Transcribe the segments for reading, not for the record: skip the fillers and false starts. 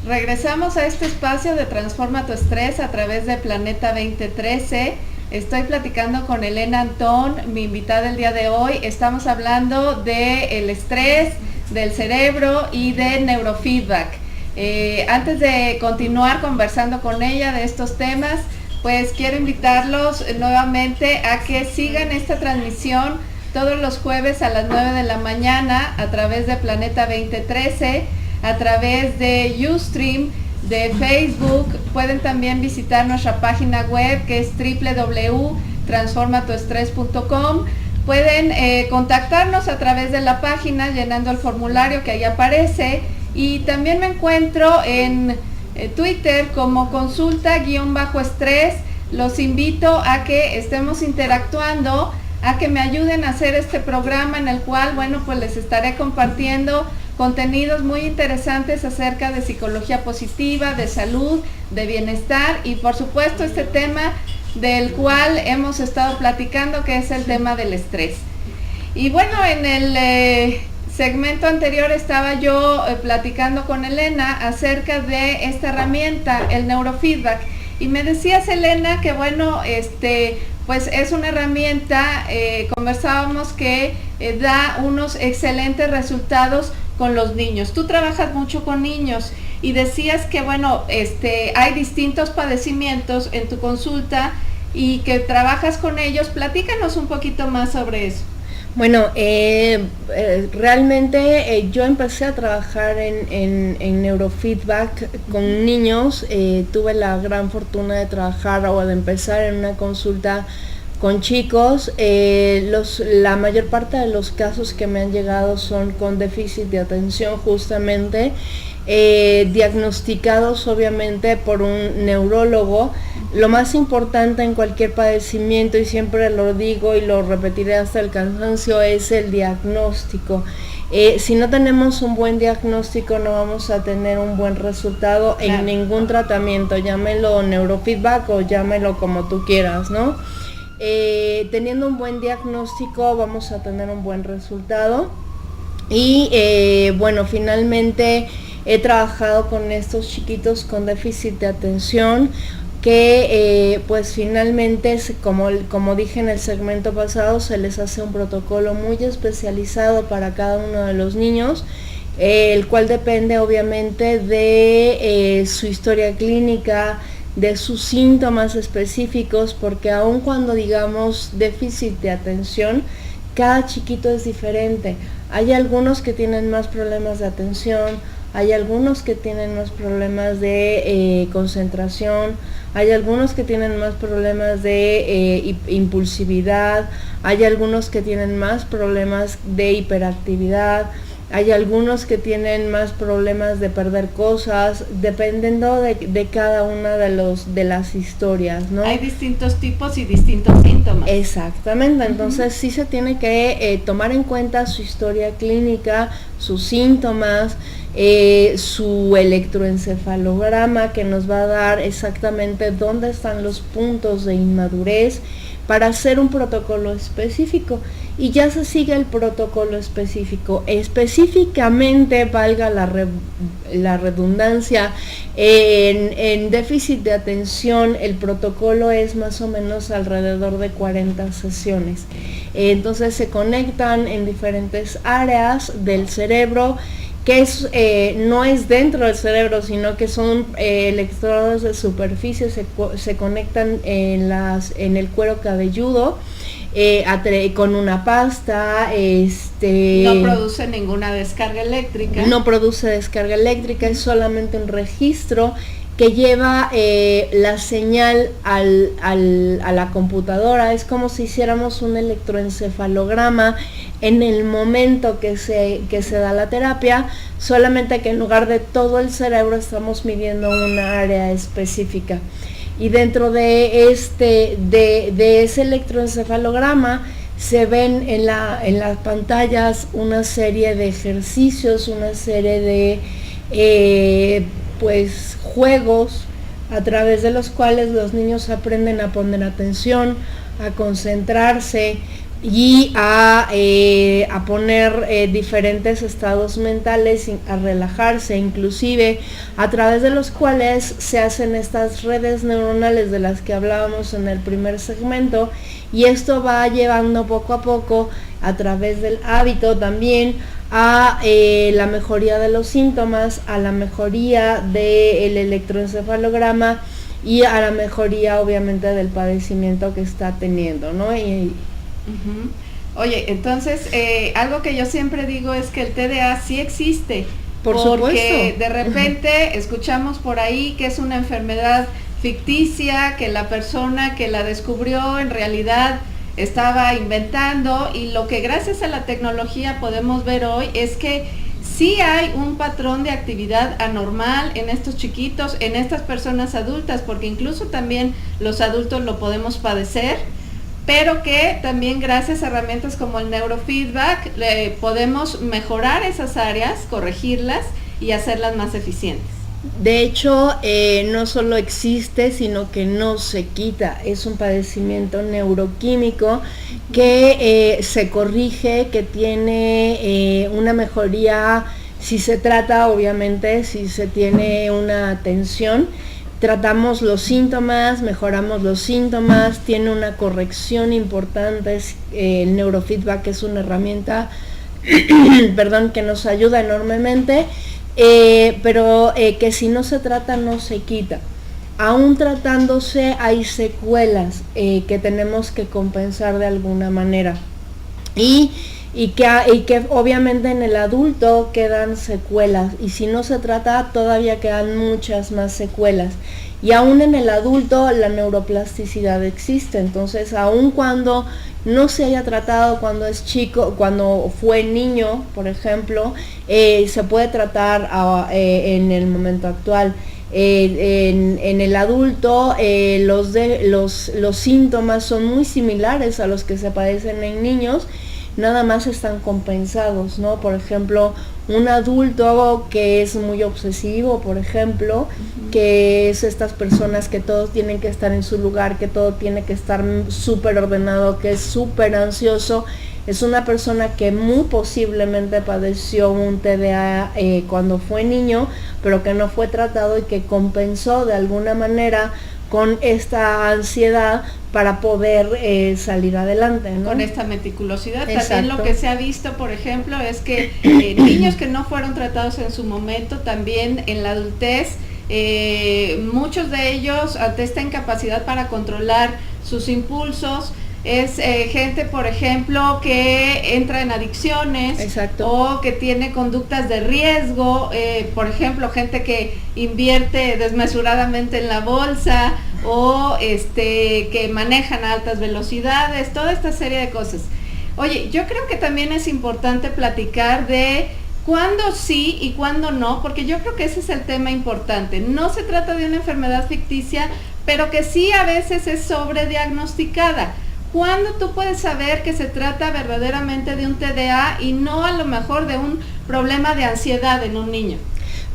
Regresamos a este espacio de Transforma tu Estrés a través de Planeta 2013. Estoy platicando con Elena Antón, mi invitada el día de hoy. Estamos hablando del estrés, del cerebro y de neurofeedback. Antes de continuar conversando con ella de estos temas, pues quiero invitarlos nuevamente a que sigan esta transmisión todos los jueves a las 9 de la mañana a través de Planeta 2013, a través de Ustream, de Facebook. Pueden también visitar nuestra página web, que es www.transformatuestrés.com. Pueden contactarnos a través de la página llenando el formulario que ahí aparece, y también me encuentro en Twitter como consulta-estrés. Los invito a que estemos interactuando, a que me ayuden a hacer este programa en el cual, bueno, pues les estaré compartiendo contenidos muy interesantes acerca de psicología positiva, de salud, de bienestar y por supuesto este tema del cual hemos estado platicando, que es el tema del estrés. Y bueno, en el segmento anterior estaba yo platicando con Elena acerca de esta herramienta, el neurofeedback, y me decías, Elena, que bueno, pues es una herramienta, conversábamos que da unos excelentes resultados con los niños. Tú trabajas mucho con niños y decías que bueno, hay distintos padecimientos en tu consulta y que trabajas con ellos. Platícanos un poquito más sobre eso. Bueno, realmente yo empecé a trabajar en neurofeedback con niños. Tuve la gran fortuna de trabajar o de empezar en una consulta con chicos. La mayor parte de los casos que me han llegado son con déficit de atención, justamente, diagnosticados obviamente por un neurólogo. Lo más importante en cualquier padecimiento, y siempre lo digo y lo repetiré hasta el cansancio, es el diagnóstico. Si no tenemos un buen diagnóstico, no vamos a tener un buen resultado en ningún tratamiento, llámelo neurofeedback o llámelo como tú quieras, ¿no? Teniendo un buen diagnóstico vamos a tener un buen resultado. Y bueno, finalmente he trabajado con estos chiquitos con déficit de atención que pues finalmente, como dije en el segmento pasado, se les hace un protocolo muy especializado para cada uno de los niños, el cual depende obviamente de su historia clínica, de sus síntomas específicos, porque aun cuando digamos déficit de atención, cada chiquito es diferente. Hay algunos que tienen más problemas de atención, hay algunos que tienen más problemas de concentración, hay algunos que tienen más problemas de impulsividad, hay algunos que tienen más problemas de hiperactividad, hay algunos que tienen más problemas de perder cosas, dependiendo de cada una de las historias, ¿no? Hay distintos tipos y distintos síntomas. Exactamente, entonces sí se tiene que tomar en cuenta su historia clínica, sus síntomas, su electroencefalograma, que nos va a dar exactamente dónde están los puntos de inmadurez, para hacer un protocolo específico. Y ya se sigue el protocolo específico. Específicamente, valga la redundancia, en déficit de atención el protocolo es más o menos alrededor de 40 sesiones. Entonces se conectan en diferentes áreas del cerebro, que no es dentro del cerebro, sino que son electrodos de superficie, se conectan en el cuero cabelludo, con una pasta. No produce ninguna descarga eléctrica. No produce descarga eléctrica, es solamente un registro que lleva la señal a la computadora. Es como si hiciéramos un electroencefalograma en el momento que se da la terapia, solamente que en lugar de todo el cerebro estamos midiendo una área específica. Y dentro de ese electroencefalograma se ven en las pantallas una serie de ejercicios, una serie de juegos a través de los cuales los niños aprenden a poner atención, a concentrarse, y a poner diferentes estados mentales, a relajarse, inclusive a través de los cuales se hacen estas redes neuronales de las que hablábamos en el primer segmento, y esto va llevando poco a poco, a través del hábito también, a la mejoría de los síntomas, a la mejoría del electroencefalograma y a la mejoría obviamente del padecimiento que está teniendo, ¿no? Oye, entonces algo que yo siempre digo es que el TDA sí existe, porque supuesto. De repente escuchamos por ahí que es una enfermedad ficticia, que la persona que la descubrió en realidad estaba inventando, y lo que gracias a la tecnología podemos ver hoy es que sí hay un patrón de actividad anormal en estos chiquitos, en estas personas adultas, porque incluso también los adultos lo podemos padecer, pero que también gracias a herramientas como el neurofeedback podemos mejorar esas áreas, corregirlas y hacerlas más eficientes. De hecho, no solo existe, sino que no se quita. Es un padecimiento neuroquímico que se corrige, que tiene una mejoría, si se trata, obviamente, si se tiene una atención. Tratamos los síntomas, mejoramos los síntomas, tiene una corrección importante. El neurofeedback es una herramienta que nos ayuda enormemente. Pero que si no se trata no se quita. Aún tratándose hay secuelas que tenemos que compensar de alguna manera, y que obviamente en el adulto quedan secuelas, y si no se trata todavía quedan muchas más secuelas, y aún en el adulto la neuroplasticidad existe. Entonces, aun cuando no se haya tratado cuando es chico, cuando fue niño, por ejemplo, se puede tratar en el momento actual. En el adulto los síntomas son muy similares a los que se padecen en niños, nada más están compensados, ¿no? Por ejemplo, un adulto que es muy obsesivo, por ejemplo, que es estas personas que todos tienen que estar en su lugar, que todo tiene que estar súper ordenado, que es súper ansioso, es una persona que muy posiblemente padeció un TDA cuando fue niño, pero que no fue tratado y que compensó de alguna manera con esta ansiedad para poder salir adelante, ¿no? Con esta meticulosidad. Exacto. También lo que se ha visto, por ejemplo, es que niños que no fueron tratados en su momento, también en la adultez, muchos de ellos, ante esta incapacidad para controlar sus impulsos, es gente, por ejemplo, que entra en adicciones. Exacto. O que tiene conductas de riesgo, por ejemplo, gente que invierte desmesuradamente en la bolsa, o que manejan a altas velocidades, toda esta serie de cosas. Oye, yo creo que también es importante platicar de cuándo sí y cuándo no, porque yo creo que ese es el tema importante. No se trata de una enfermedad ficticia, pero que sí a veces es sobrediagnosticada. ¿Cuándo tú puedes saber que se trata verdaderamente de un TDA y no a lo mejor de un problema de ansiedad en un niño?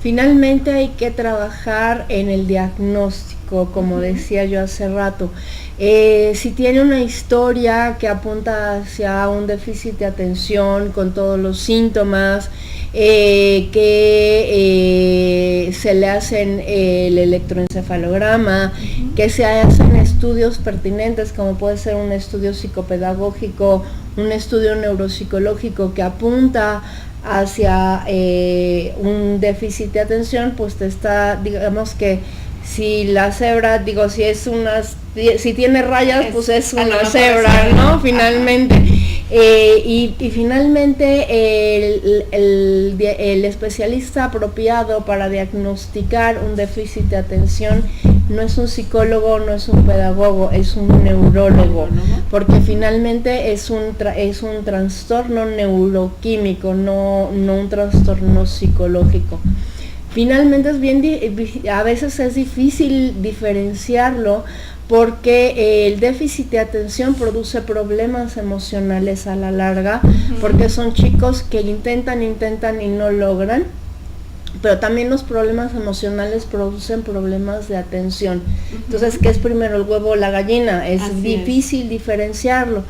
Finalmente hay que trabajar en el diagnóstico, como decía yo hace rato. Si tiene una historia que apunta hacia un déficit de atención con todos los síntomas, que se le hacen el electroencefalograma, que se hacen estudios pertinentes, como puede ser un estudio psicopedagógico, un estudio neuropsicológico que apunta hacia un déficit de atención, pues te está, digamos que si la cebra, si tiene rayas, pues es una cebra, ¿no? Finalmente. Y finalmente el especialista apropiado para diagnosticar un déficit de atención no es un psicólogo, no es un pedagogo, es un neurólogo, porque finalmente es un trastorno neuroquímico, no un trastorno psicológico. Finalmente a veces es difícil diferenciarlo, porque el déficit de atención produce problemas emocionales a la larga, porque son chicos que intentan y no logran, pero también los problemas emocionales producen problemas de atención. Entonces, ¿qué es primero, el huevo o la gallina? Es difícil diferenciarlo.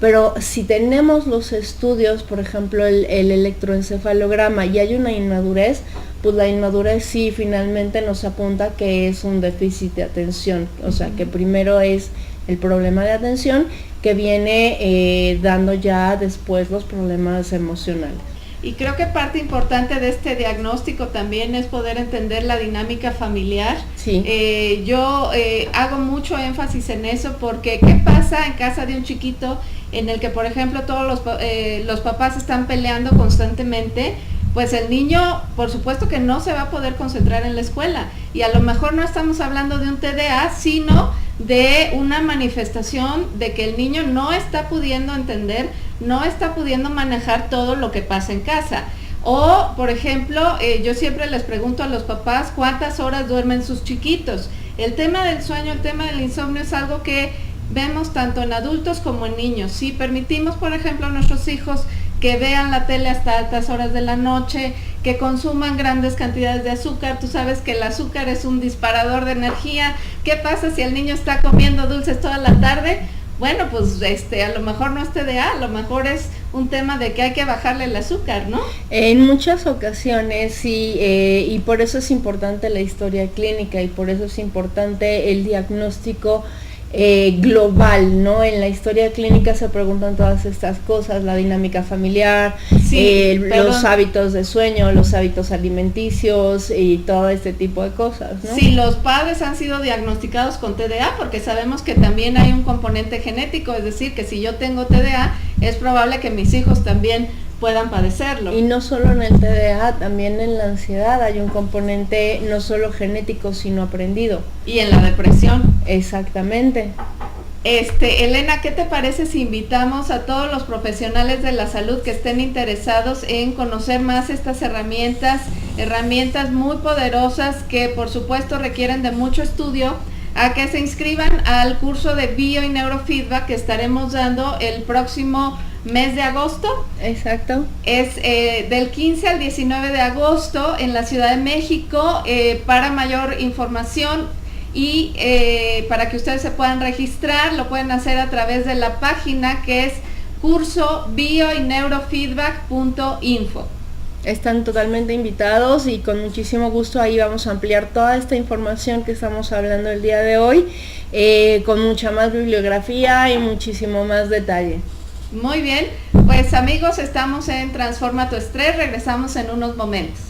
pero si tenemos los estudios, por ejemplo el electroencefalograma, y hay una inmadurez, pues la inmadurez sí finalmente nos apunta que es un déficit de atención, o sea que primero es el problema de atención que viene dando ya después los problemas emocionales. Y creo que parte importante de este diagnóstico también es poder entender la dinámica familiar. Sí. Yo hago mucho énfasis en eso porque ¿qué pasa en casa de un chiquito en el que, por ejemplo, todos los papás están peleando constantemente? Pues el niño, por supuesto que no se va a poder concentrar en la escuela, y a lo mejor no estamos hablando de un TDA, sino de una manifestación de que el niño no está pudiendo entender, no está pudiendo manejar todo lo que pasa en casa. O, por ejemplo, yo siempre les pregunto a los papás cuántas horas duermen sus chiquitos. El tema del sueño, el tema del insomnio es algo que vemos tanto en adultos como en niños. Si permitimos, por ejemplo, a nuestros hijos que vean la tele hasta altas horas de la noche, que consuman grandes cantidades de azúcar, tú sabes que el azúcar es un disparador de energía. ¿Qué pasa si el niño está comiendo dulces toda la tarde? Bueno, pues a lo mejor no es TDA, a lo mejor es un tema de que hay que bajarle el azúcar, ¿no? En muchas ocasiones sí, y por eso es importante la historia clínica y por eso es importante el diagnóstico global, ¿no? En la historia clínica se preguntan todas estas cosas, la dinámica familiar, sí, los hábitos de sueño, los hábitos alimenticios y todo este tipo de cosas, ¿no? Sí, los padres han sido diagnosticados con TDA porque sabemos que también hay un componente genético, es decir, que si yo tengo TDA, es probable que mis hijos también puedan padecerlo. Y no solo en el TDA, también en la ansiedad hay un componente no solo genético, sino aprendido. Y en la depresión. Exactamente. Elena, ¿qué te parece si invitamos a todos los profesionales de la salud que estén interesados en conocer más estas herramientas muy poderosas que por supuesto requieren de mucho estudio, a que se inscriban al curso de bio y neurofeedback que estaremos dando el próximo mes de agosto? Exacto. Es del 15 al 19 de agosto en la Ciudad de México. Para mayor información y para que ustedes se puedan registrar, lo pueden hacer a través de la página que es curso bio y neurofeedback.info. Están totalmente invitados y con muchísimo gusto ahí vamos a ampliar toda esta información que estamos hablando el día de hoy, con mucha más bibliografía y muchísimo más detalle. Muy bien, pues amigos, estamos en Transforma tu Estrés, regresamos en unos momentos.